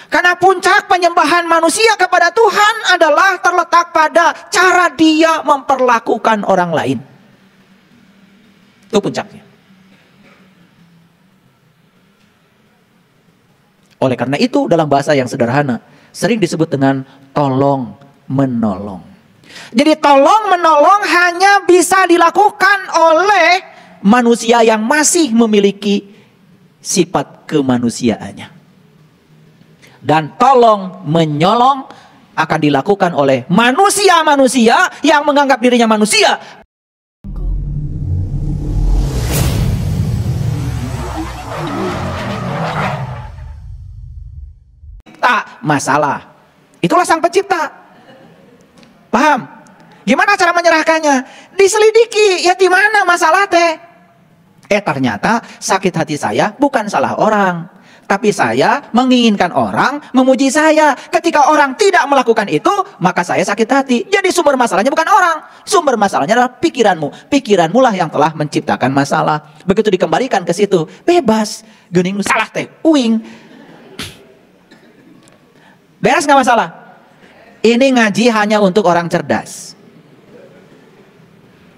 Karena puncak penyembahan manusia kepada Tuhan adalah terletak pada cara dia memperlakukan orang lain. Itu puncaknya. Oleh karena itu dalam bahasa yang sederhana sering disebut dengan tolong menolong. Jadi tolong menolong hanya bisa dilakukan oleh manusia yang masih memiliki sifat kemanusiaannya. Dan tolong menyolong akan dilakukan oleh manusia-manusia yang menganggap dirinya manusia. Tak masalah. Itulah sang pencipta. Paham? Gimana cara menyerahkannya? Diselidiki, ya di mana masalah teh? Ternyata sakit hati saya bukan salah orang. Tapi saya menginginkan orang memuji saya. Ketika orang tidak melakukan itu, maka saya sakit hati. Jadi sumber masalahnya bukan orang. Sumber masalahnya adalah pikiranmu. Pikiranmu lah yang telah menciptakan masalah. Begitu dikembalikan ke situ, bebas. Geuning lu salah teh, uing. Beres gak masalah? Ini ngaji hanya untuk orang cerdas.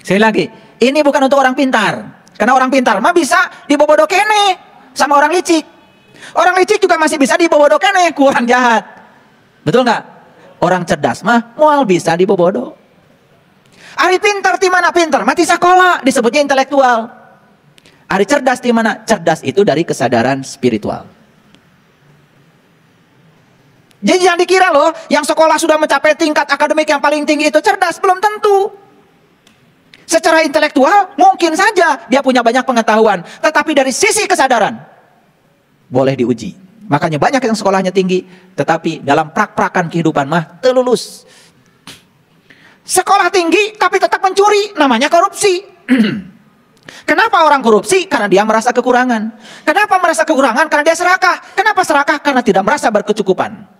Sekali lagi, ini bukan untuk orang pintar. Karena orang pintar mah bisa dibobodo kene sama orang licik. Orang licik juga masih bisa dibobodo kene, kurang jahat. Betul nggak? Orang cerdas mah moal bisa dibobodo. Ari pintar di mana pintar? Mati sekolah disebutnya intelektual. Ari cerdas di mana? Cerdas itu dari kesadaran spiritual. Jadi jangan dikira loh, yang sekolah sudah mencapai tingkat akademik yang paling tinggi itu cerdas, belum tentu. Secara intelektual mungkin saja dia punya banyak pengetahuan, tetapi dari sisi kesadaran boleh diuji. Makanya banyak yang sekolahnya tinggi, tetapi dalam prak-prakan kehidupan mah teu lulus. Sekolah tinggi tapi tetap mencuri, namanya korupsi. Kenapa orang korupsi? Karena dia merasa kekurangan. Kenapa merasa kekurangan? Karena dia serakah. Kenapa serakah? Karena tidak merasa berkecukupan.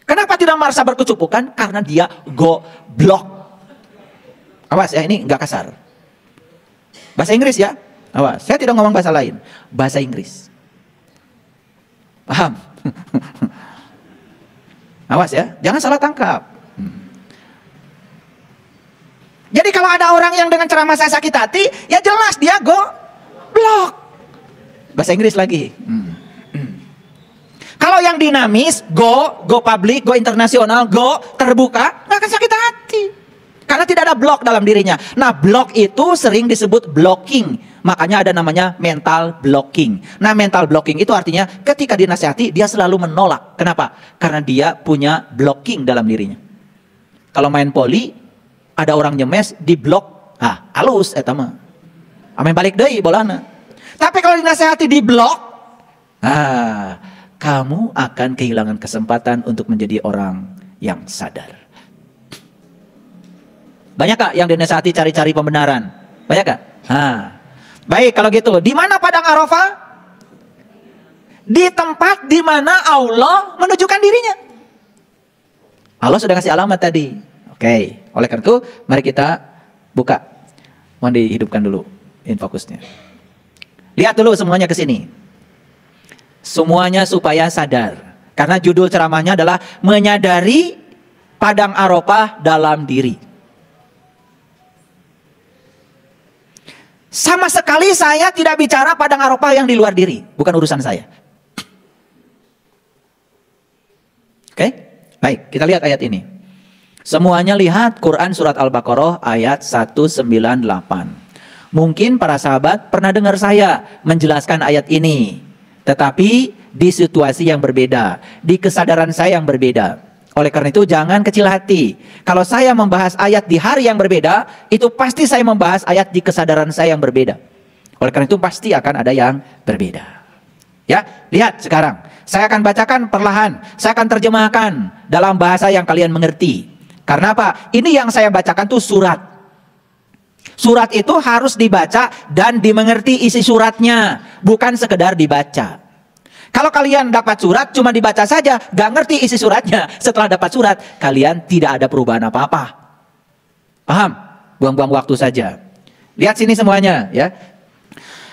Kenapa tidak merasa berkecukupan? Karena dia goblok. Awas ya, ini nggak kasar. Bahasa Inggris ya. Awas, saya tidak ngomong bahasa lain. Bahasa Inggris. Paham? Awas ya, jangan salah tangkap. Jadi kalau ada orang yang dengan ceramah saya sakit hati, ya jelas dia goblok. Bahasa Inggris lagi. Kalau yang dinamis, go public, go internasional, go terbuka, nggak akan sakit hati. Karena tidak ada blok dalam dirinya. Nah, blok itu sering disebut blocking. Makanya ada namanya mental blocking. Nah, mental blocking itu artinya ketika dinasihati, dia selalu menolak. Kenapa? Karena dia punya blocking dalam dirinya. Kalau main poli, ada orang nyemes, di blok, halus, mah. Ame balik deui bolana. Tapi kalau dinasihati di blok, kamu akan kehilangan kesempatan untuk menjadi orang yang sadar. Banyak kak yang dinasihati cari-cari pembenaran? Banyak kak? Baik kalau gitu, di mana padang Arafah? Di tempat di mana Allah menunjukkan dirinya. Allah sudah kasih alamat tadi. Oke, oleh karena itu mari kita buka. Mohon dihidupkan dulu infokusnya. Lihat dulu semuanya ke sini. Semuanya supaya sadar. Karena judul ceramahnya adalah menyadari padang Arafah dalam diri. Sama sekali saya tidak bicara padang Arafah yang di luar diri. Bukan urusan saya. Oke? Baik, kita lihat ayat ini. Semuanya lihat Quran surat Al-Baqarah ayat 198. Mungkin para sahabat pernah dengar saya menjelaskan ayat ini. Tetapi di situasi yang berbeda. Di kesadaran saya yang berbeda. Oleh karena itu jangan kecil hati. Kalau saya membahas ayat di hari yang berbeda, itu pasti saya membahas ayat di kesadaran saya yang berbeda. Oleh karena itu pasti akan ada yang berbeda. Ya, lihat sekarang. Saya akan bacakan perlahan. Saya akan terjemahkan dalam bahasa yang kalian mengerti. Karena apa? Ini yang saya bacakan tuh surat. Surat itu harus dibaca dan dimengerti isi suratnya. Bukan sekedar dibaca. Kalau kalian dapat surat cuma dibaca saja, gak ngerti isi suratnya. Setelah dapat surat, kalian tidak ada perubahan apa-apa. Paham? Buang-buang waktu saja. Lihat sini semuanya ya.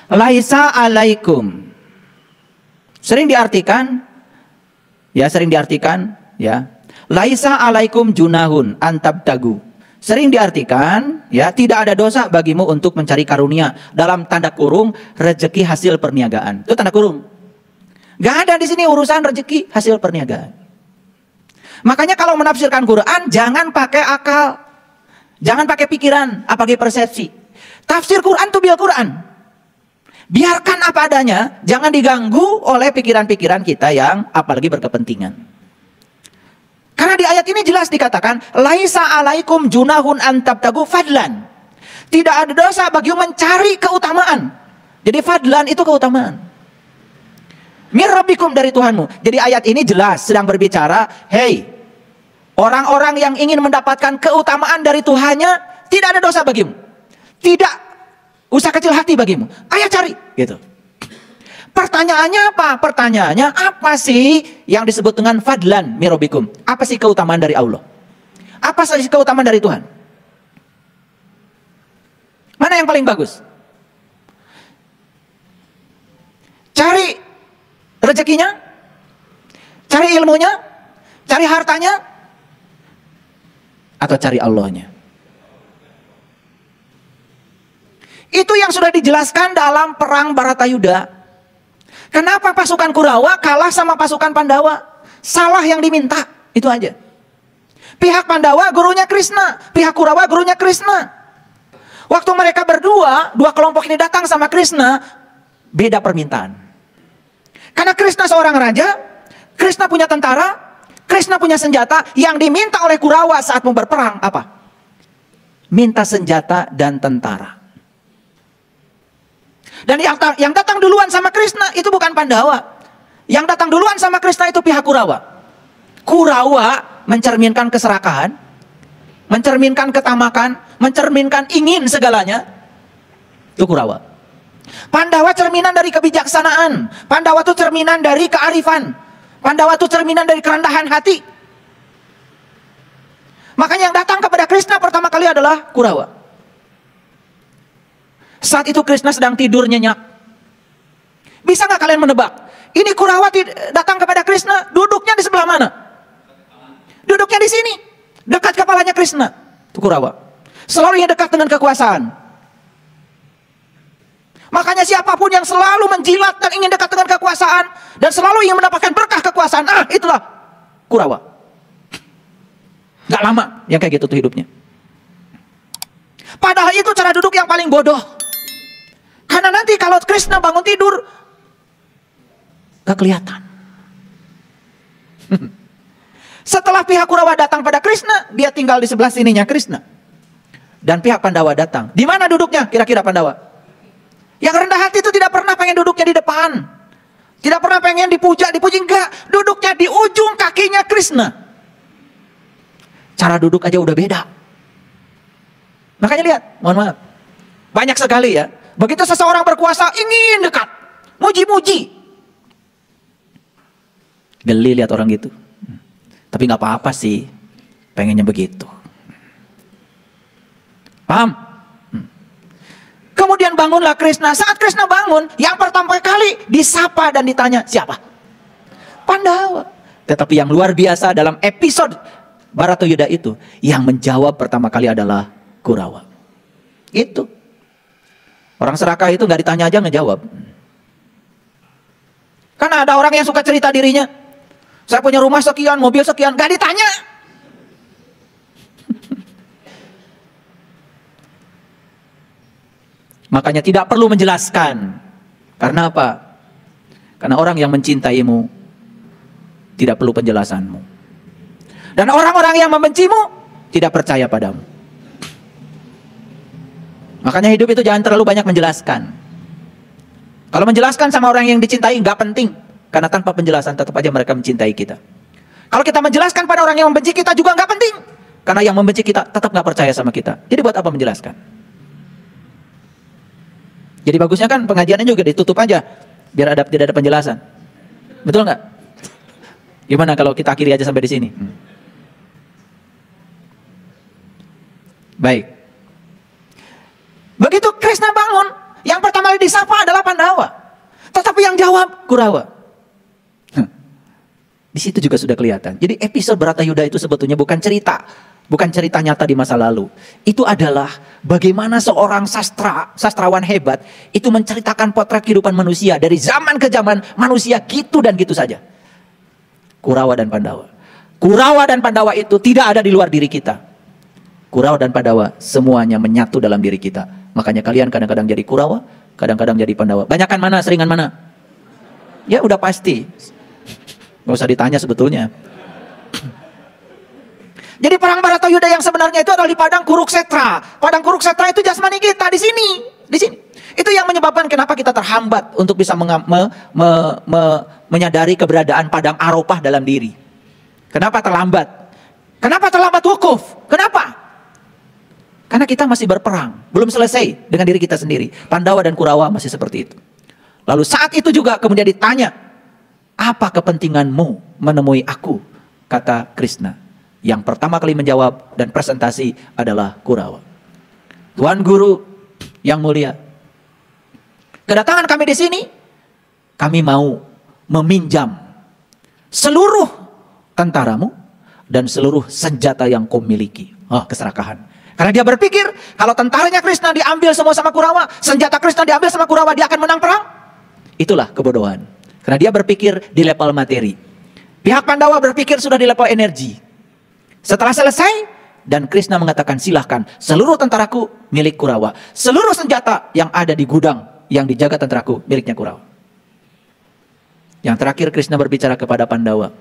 Laisa alaikum. Sering diartikan Ya, sering diartikan ya. Laisa alaikum junahun antabtagu. Sering diartikan ya, tidak ada dosa bagimu untuk mencari karunia, dalam tanda kurung rezeki hasil perniagaan. Itu tanda kurung. Gak ada di sini urusan rezeki hasil perniagaan. Makanya kalau menafsirkan Quran jangan pakai akal. Jangan pakai pikiran, apalagi persepsi. Tafsir Quran itu bil Quran. Biarkan apa adanya, jangan diganggu oleh pikiran-pikiran kita yang apalagi berkepentingan. Karena di ayat ini jelas dikatakan, laisa alaikum junahun antabtagu fadlan. Tidak ada dosa bagi mencari keutamaan. Jadi fadlan itu keutamaan. Mir rabbikum, dari Tuhanmu. Jadi ayat ini jelas sedang berbicara, hey, orang-orang yang ingin mendapatkan keutamaan dari Tuhannya, tidak ada dosa bagimu. Tidak usah kecil hati bagimu. Ayo cari, gitu. Pertanyaannya apa? Pertanyaannya apa sih yang disebut dengan fadlan mirobikum? Apa sih keutamaan dari Allah? Apa sih keutamaan dari Tuhan? Mana yang paling bagus? Cari rezekinya? Cari ilmunya? Cari hartanya? Atau cari Allahnya? Itu yang sudah dijelaskan dalam perang Baratayuda. Kenapa pasukan Kurawa kalah sama pasukan Pandawa? Salah yang diminta, itu aja. Pihak Pandawa gurunya Krishna, pihak Kurawa gurunya Krishna. Waktu mereka berdua, dua kelompok ini datang sama Krishna, beda permintaan. Karena Krishna seorang raja, Krishna punya tentara, Krishna punya senjata. Yang diminta oleh Kurawa saat mau berperang apa? Minta senjata dan tentara. Dan yang datang duluan sama Krishna itu bukan Pandawa. Yang datang duluan sama Krishna itu pihak Kurawa. Kurawa mencerminkan keserakahan, mencerminkan ketamakan, mencerminkan ingin segalanya. Itu Kurawa. Pandawa cerminan dari kebijaksanaan. Pandawa itu cerminan dari kearifan. Pandawa itu cerminan dari kerendahan hati. Makanya yang datang kepada Krishna pertama kali adalah Kurawa. Saat itu Krishna sedang tidur nyenyak. Bisa nggak kalian menebak? Ini Kurawa datang kepada Krishna, duduknya di sebelah mana? Duduknya di sini, dekat kepalanya Krishna. Itu Kurawa. Selalu yang dekat dengan kekuasaan. Makanya siapapun yang selalu menjilat dan ingin dekat dengan kekuasaan, dan selalu ingin mendapatkan berkah kekuasaan, itulah Kurawa. Gak lama yang kayak gitu tuh hidupnya. Padahal itu cara duduk yang paling bodoh. Karena nanti kalau Krishna bangun tidur, gak kelihatan. Setelah pihak Kurawa datang pada Krishna, dia tinggal di sebelah sininya Krishna. Dan pihak Pandawa datang. Di mana duduknya kira-kira Pandawa? Yang rendah hati itu tidak pernah pengen duduknya di depan. Tidak pernah pengen dipuja, dipuji, enggak. Duduknya di ujung kakinya Krishna. Cara duduk aja udah beda. Makanya lihat, mohon maaf. Banyak sekali ya. Begitu seseorang berkuasa ingin dekat, muji-muji. Geli lihat orang gitu. Tapi nggak apa-apa sih, pengennya begitu. Paham? Kemudian bangunlah Krishna. Saat Krishna bangun, yang pertama kali disapa dan ditanya siapa? Pandawa. Tetapi yang luar biasa dalam episode Baratayuda itu, yang menjawab pertama kali adalah Kurawa. Itu. Orang serakah itu nggak ditanya aja ngejawab. Karena ada orang yang suka cerita dirinya. Saya punya rumah sekian, mobil sekian, nggak ditanya. Makanya tidak perlu menjelaskan. Karena apa? Karena orang yang mencintaimu tidak perlu penjelasanmu. Dan orang-orang yang membencimu tidak percaya padamu. Makanya hidup itu jangan terlalu banyak menjelaskan. Kalau menjelaskan sama orang yang dicintai nggak penting. Karena tanpa penjelasan tetap aja mereka mencintai kita. Kalau kita menjelaskan pada orang yang membenci kita juga nggak penting. Karena yang membenci kita tetap nggak percaya sama kita. Jadi buat apa menjelaskan? Jadi bagusnya kan pengajiannya juga ditutup aja. Biar tidak ada penjelasan. Betul nggak? Gimana kalau kita akhiri aja sampai di sini? Baik. Begitu Krishna bangun, yang pertama kali disapa adalah Pandawa. Tetapi yang jawab Kurawa. Di situ juga sudah kelihatan. Jadi episode Baratayuda itu sebetulnya bukan cerita nyata di masa lalu. Itu adalah bagaimana seorang sastrawan hebat itu menceritakan potret kehidupan manusia dari zaman ke zaman, manusia gitu dan gitu saja. Kurawa dan Pandawa. Kurawa dan Pandawa itu tidak ada di luar diri kita. Kurawa dan Pandawa semuanya menyatu dalam diri kita. Makanya kalian kadang-kadang jadi Kurawa, kadang-kadang jadi Pandawa. Banyakan mana, seringan mana? Ya udah pasti. Gak usah ditanya sebetulnya. Jadi perang Baratayuda yang sebenarnya itu adalah di padang Kuruksetra. Padang Kuruksetra itu jasmani kita di sini. Itu yang menyebabkan kenapa kita terhambat untuk bisa menyadari keberadaan padang Arafah dalam diri. Kenapa terlambat? Kenapa terlambat wukuf? Kenapa? Karena kita masih berperang, belum selesai dengan diri kita sendiri. Pandawa dan Kurawa masih seperti itu. Lalu saat itu juga kemudian ditanya, apa kepentinganmu menemui aku? Kata Krishna. Yang pertama kali menjawab dan presentasi adalah Kurawa. Tuan Guru yang mulia, kedatangan kami di sini, kami mau meminjam seluruh tentaramu dan seluruh senjata yang kau miliki. Oh, keserakahan. Karena dia berpikir kalau tentaranya Krishna diambil semua sama Kurawa, senjata Krishna diambil sama Kurawa, dia akan menang perang. Itulah kebodohan. Karena dia berpikir di level materi. Pihak Pandawa berpikir sudah di level energi. Setelah selesai, dan Krishna mengatakan silahkan seluruh tentaraku milik Kurawa. Seluruh senjata yang ada di gudang yang dijaga tentaraku miliknya Kurawa. Yang terakhir Krishna berbicara kepada Pandawa.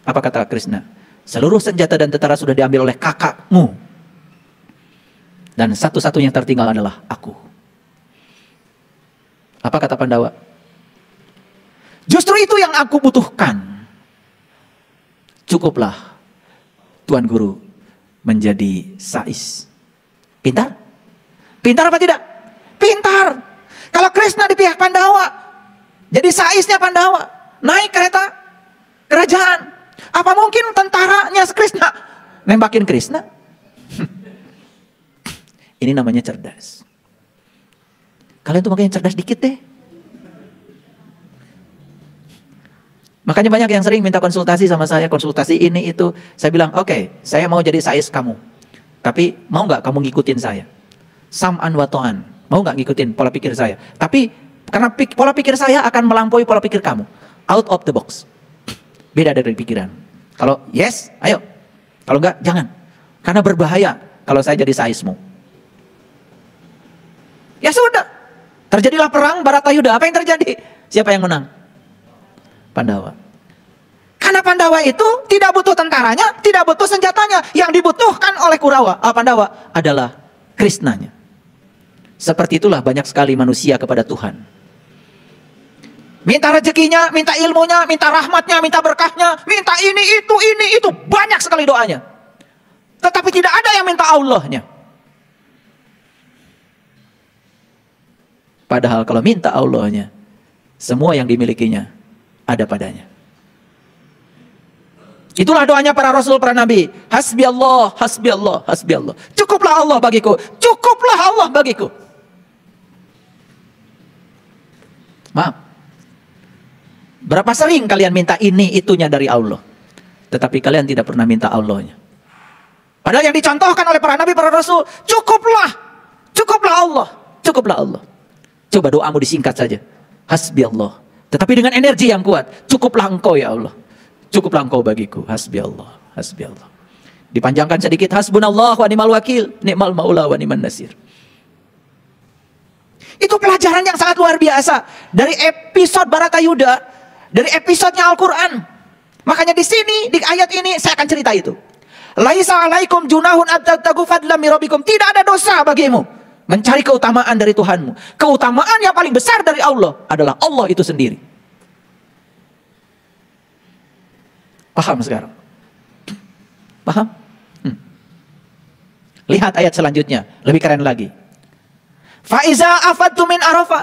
Apa kata Krishna? Seluruh senjata dan tentara sudah diambil oleh kakakmu. Dan satu-satunya yang tertinggal adalah aku. Apa kata Pandawa? Justru itu yang aku butuhkan. Cukuplah Tuan Guru menjadi sais. Pintar? Pintar apa tidak? Pintar. Kalau Krishna di pihak Pandawa, jadi saisnya Pandawa, naik kereta kerajaan. Apa mungkin tentaranya Krishna nembakin Krishna? Ini namanya cerdas. Kalian tuh makanya cerdas dikit deh. Makanya banyak yang sering minta konsultasi sama saya, konsultasi ini itu. Saya bilang, oke, saya mau jadi sais kamu. Tapi mau nggak kamu ngikutin saya? Sam'an wa ta'an. Mau nggak ngikutin pola pikir saya? Tapi karena pola pikir saya akan melampaui pola pikir kamu. Out of the box. Beda dari pikiran. Kalau yes, ayo. Kalau enggak, jangan. Karena berbahaya kalau saya jadi saismu. Ya sudah. Terjadilah perang Baratayuda. Apa yang terjadi? Siapa yang menang? Pandawa. Karena Pandawa itu tidak butuh tentaranya, tidak butuh senjatanya. Yang dibutuhkan oleh Kurawa, Pandawa adalah Krishnanya. Seperti itulah banyak sekali manusia kepada Tuhan. Minta rezekinya, minta ilmunya, minta rahmatnya, minta berkahnya, minta ini, itu. Banyak sekali doanya. Tetapi tidak ada yang minta Allahnya. Padahal kalau minta Allahnya, semua yang dimilikinya ada padanya. Itulah doanya para Rasul, para Nabi. Hasbi Allah, hasbi Allah, hasbi Allah. Cukuplah Allah bagiku, cukuplah Allah bagiku. Maaf. Berapa sering kalian minta ini itunya dari Allah, tetapi kalian tidak pernah minta Allahnya. Padahal yang dicontohkan oleh para Nabi, para Rasul, cukuplah Allah, cukuplah Allah. Coba doamu disingkat saja. Hasbi Allah. Tetapi dengan energi yang kuat. Cukuplah engkau ya Allah. Cukuplah engkau bagiku. Hasbi Allah. Hasbi Allah. Dipanjangkan sedikit. Hasbunallah wa ni'mal wakil. Ni'mal maula wa ni'man nasir. Itu pelajaran yang sangat luar biasa. Dari episode Baratayuda. Dari episodenya Al-Quran. Makanya di sini, di ayat ini saya akan cerita itu. Laisa alaikum junahun abtaghu fadlam mirabikum. Tidak ada dosa bagimu mencari keutamaan dari Tuhanmu. Keutamaan yang paling besar dari Allah adalah Allah itu sendiri. Paham sekarang? Paham? Lihat ayat selanjutnya, lebih keren lagi. Faiza afadtu min Arafah.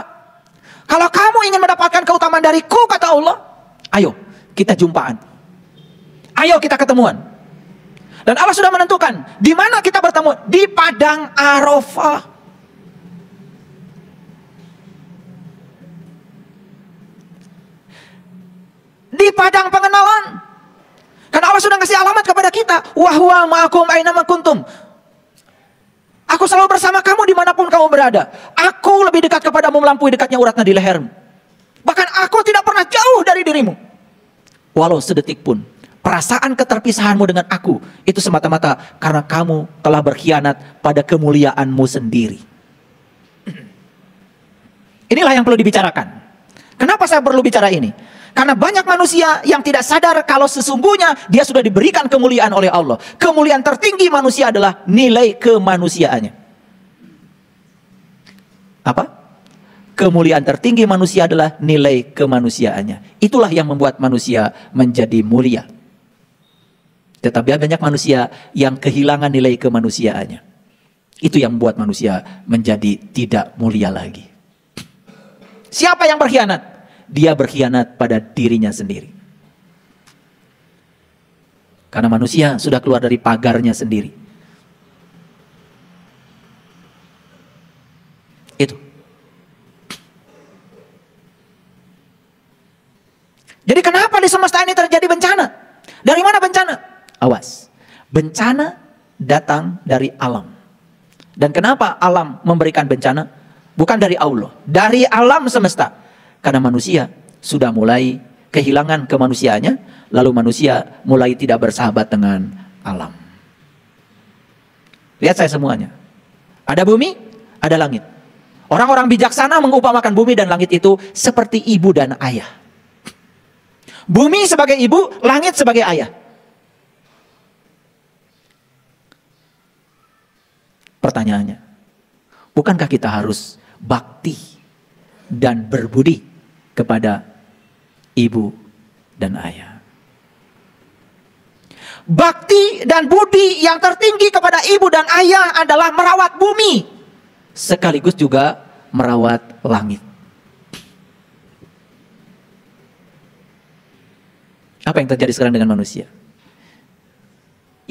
Kalau kamu ingin mendapatkan keutamaan dariku, kata Allah, ayo kita jumpaan. Ayo kita ketemuan. Dan Allah sudah menentukan di mana kita bertemu, di padang Arafah. Di padang pengenalan. berkata, wa huwa ma'akum ainama kuntum. Aku selalu bersama kamu dimanapun kamu berada. Aku lebih dekat kepadamu melampaui dekatnya urat nadi lehermu. Bahkan aku tidak pernah jauh dari dirimu. Walau sedetik pun. Perasaan keterpisahanmu dengan aku itu semata-mata karena kamu telah berkhianat pada kemuliaanmu sendiri. Inilah yang perlu dibicarakan. Kenapa saya perlu bicara ini? Karena banyak manusia yang tidak sadar kalau sesungguhnya dia sudah diberikan kemuliaan oleh Allah. Kemuliaan tertinggi manusia adalah nilai kemanusiaannya. Apa? Kemuliaan tertinggi manusia adalah nilai kemanusiaannya. Itulah yang membuat manusia menjadi mulia. Tetapi banyak manusia yang kehilangan nilai kemanusiaannya. Itu yang membuat manusia menjadi tidak mulia lagi. Siapa yang berkhianat? Dia berkhianat pada dirinya sendiri. Karena manusia sudah keluar dari pagarnya sendiri. Itu. Jadi kenapa di semesta ini terjadi bencana? Dari mana bencana? Awas, bencana datang dari alam. Dan kenapa alam memberikan bencana? Bukan dari Allah, dari alam semesta. Karena manusia sudah mulai kehilangan kemanusiaannya, lalu manusia mulai tidak bersahabat dengan alam. Lihat saya semuanya. Ada bumi, ada langit. Orang-orang bijaksana mengumpamakan bumi dan langit itu seperti ibu dan ayah. Bumi sebagai ibu, langit sebagai ayah. Pertanyaannya, bukankah kita harus bakti dan berbudi kepada ibu dan ayah? Bakti dan budi yang tertinggi kepada ibu dan ayah adalah merawat bumi, sekaligus juga merawat langit. Apa yang terjadi sekarang dengan manusia?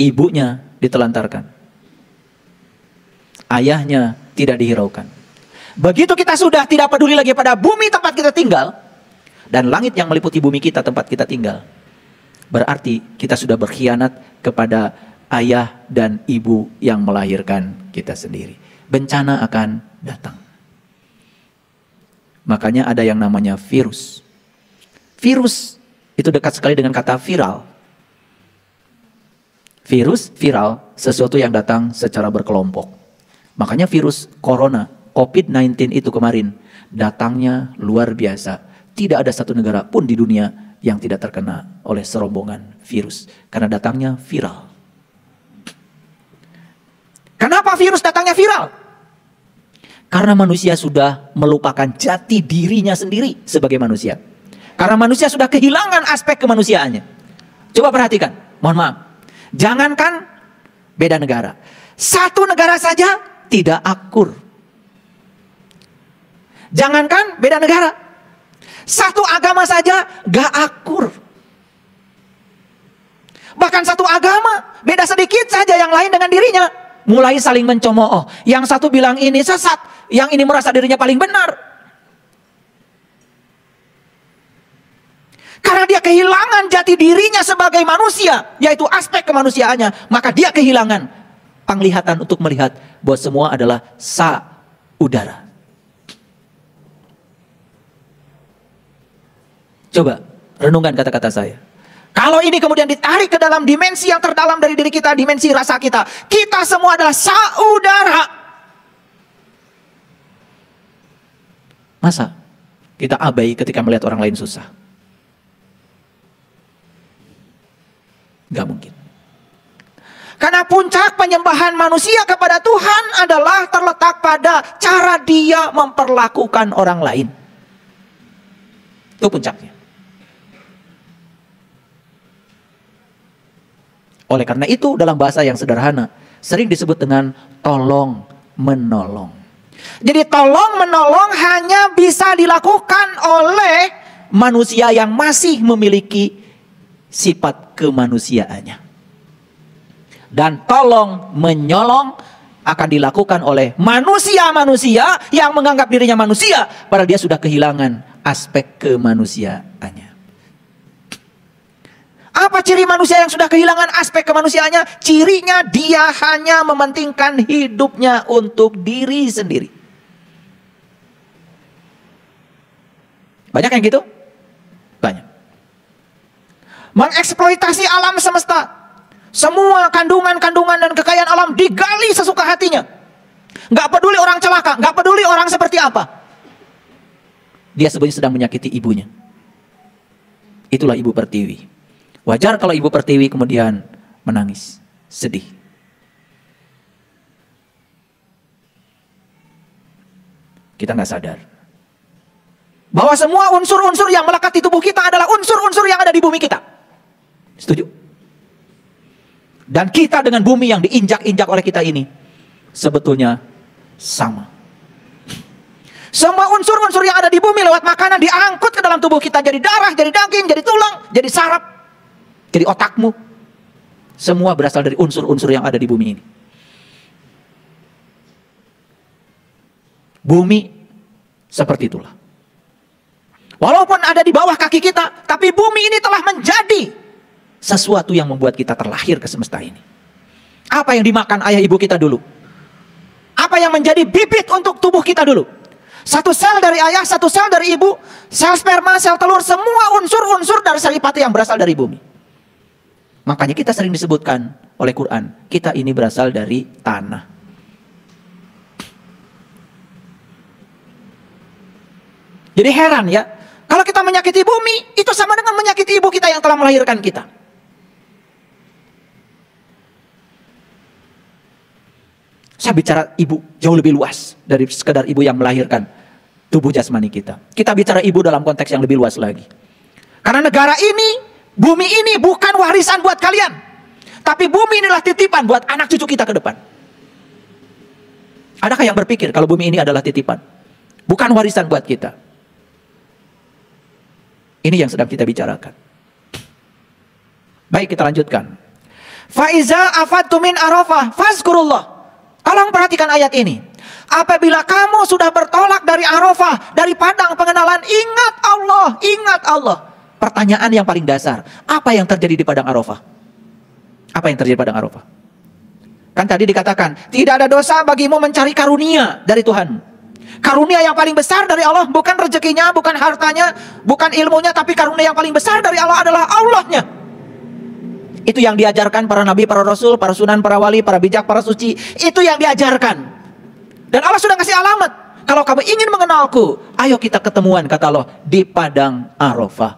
Ibunya ditelantarkan. Ayahnya tidak dihiraukan. Begitu kita sudah tidak peduli lagi pada bumi tempat kita tinggal, dan langit yang meliputi bumi kita tempat kita tinggal, berarti kita sudah berkhianat kepada ayah dan ibu yang melahirkan kita sendiri. Bencana akan datang. Makanya ada yang namanya virus. Virus itu dekat sekali dengan kata viral. Virus, viral, sesuatu yang datang secara berkelompok. Makanya virus corona, COVID-19 itu kemarin, datangnya luar biasa. Tidak ada satu negara pun di dunia yang tidak terkena oleh serombongan virus. Karena datangnya viral. Kenapa virus datangnya viral? Karena manusia sudah melupakan jati dirinya sendiri sebagai manusia. Karena manusia sudah kehilangan aspek kemanusiaannya. Coba perhatikan, mohon maaf. Jangankan beda negara. Satu negara saja tidak akur. Jangankan beda negara. Satu agama saja gak akur. Bahkan satu agama beda sedikit saja yang lain dengan dirinya, mulai saling mencemooh. Yang satu bilang ini sesat, yang ini merasa dirinya paling benar. Karena dia kehilangan jati dirinya sebagai manusia, yaitu aspek kemanusiaannya, maka dia kehilangan penglihatan untuk melihat bahwa semua adalah saudara. Coba renungkan kata-kata saya. Kalau ini kemudian ditarik ke dalam dimensi yang terdalam dari diri kita, dimensi rasa kita, kita semua adalah saudara. Masa kita abai ketika melihat orang lain susah? Gak mungkin. Karena puncak penyembahan manusia kepada Tuhan adalah terletak pada cara dia memperlakukan orang lain. Itu puncaknya. Oleh karena itu dalam bahasa yang sederhana sering disebut dengan tolong menolong. Jadi tolong menolong hanya bisa dilakukan oleh manusia yang masih memiliki sifat kemanusiaannya. Dan tolong menyolong akan dilakukan oleh manusia-manusia yang menganggap dirinya manusia, padahal dia sudah kehilangan aspek kemanusiaannya. Apa Apa ciri manusia yang sudah kehilangan aspek kemanusiaannya? Cirinya dia hanya mementingkan hidupnya untuk diri sendiri. Banyak yang gitu? Banyak. Mengeksploitasi alam semesta. Semua kandungan-kandungan dan kekayaan alam digali sesuka hatinya. Nggak peduli orang celaka, nggak peduli orang seperti apa. Dia sebenarnya sedang menyakiti ibunya. Itulah ibu pertiwi. Wajar kalau ibu pertiwi kemudian menangis, sedih. Kita nggak sadar bahwa semua unsur-unsur yang melekat di tubuh kita adalah unsur-unsur yang ada di bumi kita. Setuju? Dan kita dengan bumi yang diinjak-injak oleh kita ini sebetulnya sama. Semua unsur-unsur yang ada di bumi lewat makanan diangkut ke dalam tubuh kita. Jadi darah, jadi daging, jadi tulang, jadi saraf, jadi otakmu. Semua berasal dari unsur-unsur yang ada di bumi ini. Bumi seperti itulah. Walaupun ada di bawah kaki kita, tapi bumi ini telah menjadi sesuatu yang membuat kita terlahir ke semesta ini. Apa yang dimakan ayah ibu kita dulu? Apa yang menjadi bibit untuk tubuh kita dulu? Satu sel dari ayah, satu sel dari ibu, sel sperma, sel telur, semua unsur-unsur dari saripati yang berasal dari bumi. Makanya kita sering disebutkan oleh Quran, kita ini berasal dari tanah. Jadi heran ya, kalau kita menyakiti bumi, itu sama dengan menyakiti ibu kita yang telah melahirkan kita. Saya bicara ibu jauh lebih luas dari sekedar ibu yang melahirkan tubuh jasmani kita. Kita bicara ibu dalam konteks yang lebih luas lagi. Karena negara ini, bumi ini bukan warisan buat kalian. Tapi bumi inilah titipan buat anak cucu kita ke depan. Adakah yang berpikir kalau bumi ini adalah titipan? Bukan warisan buat kita. Ini yang sedang kita bicarakan. Baik, kita lanjutkan. Faiza afattu min arafah fazkurullah. Tolong perhatikan ayat ini. Apabila kamu sudah bertolak dari Arafah, dari padang pengenalan, ingat Allah, ingat Allah. Pertanyaan yang paling dasar, apa yang terjadi di padang Arafah? Apa yang terjadi di padang Arafah? Kan tadi dikatakan, tidak ada dosa bagimu mencari karunia dari Tuhan. Karunia yang paling besar dari Allah, bukan rezekinya, bukan hartanya, bukan ilmunya, tapi karunia yang paling besar dari Allah adalah Allahnya. Itu yang diajarkan para nabi, para rasul, para sunan, para wali, para bijak, para suci. Itu yang diajarkan. Dan Allah sudah kasih alamat. Kalau kamu ingin mengenalku, ayo kita ketemuan, kata Allah, di padang Arafah.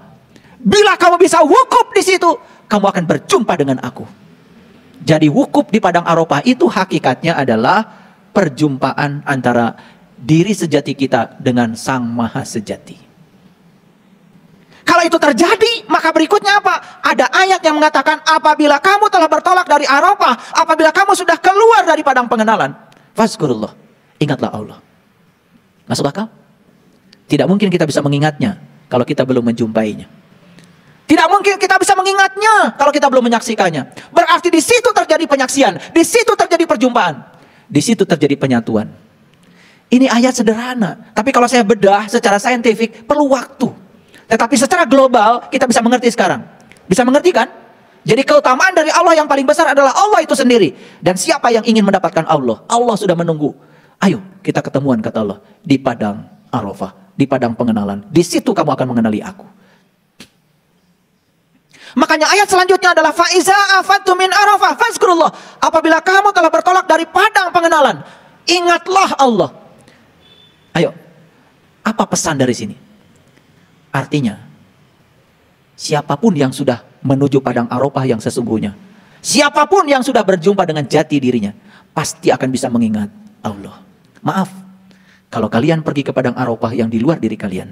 Bila kamu bisa wukuf di situ, kamu akan berjumpa dengan aku. Jadi wukuf di padang Arafah itu hakikatnya adalah perjumpaan antara diri sejati kita dengan Sang Maha Sejati. Kalau itu terjadi, maka berikutnya apa? Ada ayat yang mengatakan, apabila kamu telah bertolak dari Arafah, apabila kamu sudah keluar dari padang pengenalan, fazkurullah, ingatlah Allah. Masuk akal? Tidak mungkin kita bisa mengingatnya kalau kita belum menjumpainya. Tidak mungkin kita bisa mengingatnya kalau kita belum menyaksikannya. Berarti di situ terjadi penyaksian, di situ terjadi perjumpaan, di situ terjadi penyatuan. Ini ayat sederhana, tapi kalau saya bedah secara saintifik perlu waktu. Tetapi secara global kita bisa mengerti sekarang. Bisa mengerti kan? Jadi keutamaan dari Allah yang paling besar adalah Allah itu sendiri. Dan siapa yang ingin mendapatkan Allah? Allah sudah menunggu. Ayo kita ketemuan, kata Allah, di padang Arafah, di padang pengenalan. Di situ kamu akan mengenali aku. Makanya ayat selanjutnya adalah faiza afattu min Arafah fazkurullah. Apabila kamu telah bertolak dari padang pengenalan, ingatlah Allah. Ayo, apa pesan dari sini? Artinya, siapapun yang sudah menuju padang Arafah yang sesungguhnya, siapapun yang sudah berjumpa dengan jati dirinya, pasti akan bisa mengingat Allah. Maaf, kalau kalian pergi ke padang Arafah yang di luar diri kalian,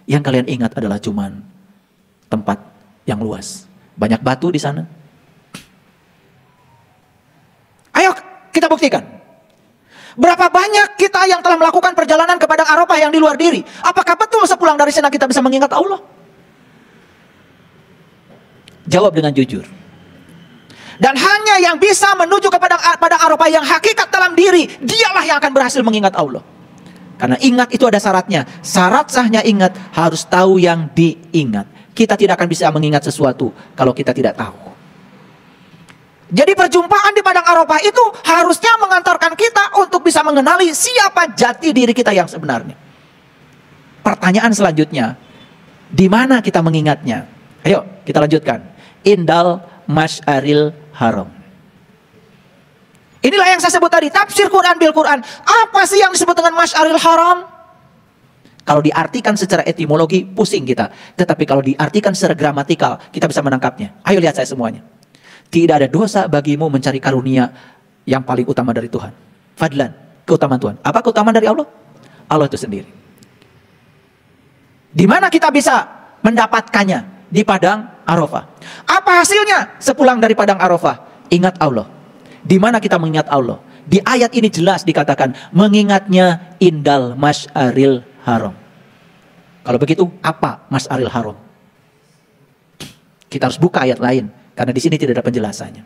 yang kalian ingat adalah cuman tempat yang luas. Banyak batu di sana. Ayo kita buktikan. Berapa banyak kita yang telah melakukan perjalanan ke padang Arafah yang di luar diri? Apakah betul sepulang dari sana kita bisa mengingat Allah? Jawab dengan jujur. Dan hanya yang bisa menuju ke padang Arafah yang hakikat dalam diri, dialah yang akan berhasil mengingat Allah. Karena ingat itu ada syaratnya. Syarat sahnya ingat harus tahu yang diingat. Kita tidak akan bisa mengingat sesuatu kalau kita tidak tahu. Jadi perjumpaan di Padang Arafah itu harusnya mengantarkan kita untuk bisa mengenali siapa jati diri kita yang sebenarnya. Pertanyaan selanjutnya, di mana kita mengingatnya? Ayo kita lanjutkan. Indal Masy'aril Haram. Inilah yang saya sebut tadi, tafsir Quran bil Quran. Apa sih yang disebut dengan Masy'aril Haram? Kalau diartikan secara etimologi, pusing kita. Tetapi kalau diartikan secara gramatikal, kita bisa menangkapnya. Ayo lihat saya semuanya. Tidak ada dosa bagimu mencari karunia yang paling utama dari Tuhan. Fadlan, keutamaan Tuhan. Apa keutamaan dari Allah? Allah itu sendiri. Di mana kita bisa mendapatkannya? Di Padang Arafah. Apa hasilnya? Sepulang dari Padang Arafah, ingat Allah. Di mana kita mengingat Allah? Di ayat ini jelas dikatakan, mengingatnya indal Masy'aril Haram. Kalau begitu, apa Masy'aril Haram? Kita harus buka ayat lain, karena di sini tidak ada penjelasannya.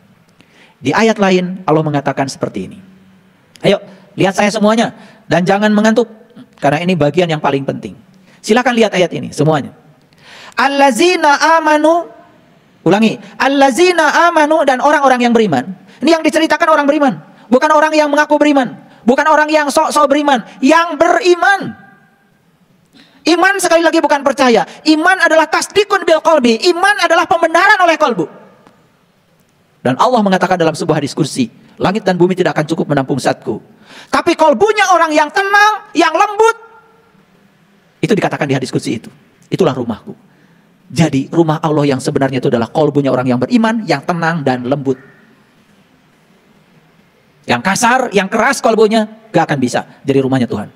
Di ayat lain Allah mengatakan seperti ini. Ayo, lihat saya semuanya dan jangan mengantuk, karena ini bagian yang paling penting. Silakan lihat ayat ini semuanya. Allazina amanu, ulangi, allazina amanu, dan orang-orang yang beriman. Ini yang diceritakan orang beriman, bukan orang yang mengaku beriman, bukan orang yang sok-sok beriman, yang beriman. Iman sekali lagi bukan percaya. Iman adalah tasdikun bil qalbi. Iman adalah pembenaran oleh kalbu. Dan Allah mengatakan dalam sebuah diskusi, langit dan bumi tidak akan cukup menampung zatku. Tapi kalbunya orang yang tenang, yang lembut. Itu dikatakan di diskusi itu. Itulah rumahku. Jadi rumah Allah yang sebenarnya itu adalah kalbunya orang yang beriman, yang tenang dan lembut. Yang kasar, yang keras kalbunya, gak akan bisa jadi rumahnya Tuhan.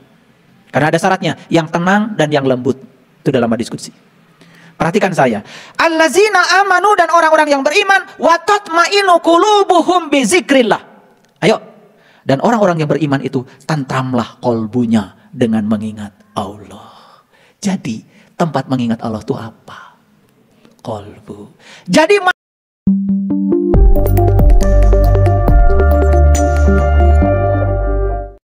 Karena ada syaratnya, yang tenang dan yang lembut. Itu dalam diskusi. Perhatikan saya. Allazina amanu, dan orang-orang yang beriman, wa tatma'innu qulubuhum bi zikrillah. Ayo. Dan orang-orang yang beriman itu tentramlah kalbunya dengan mengingat Allah. Jadi tempat mengingat Allah itu apa? Kalbu. Jadi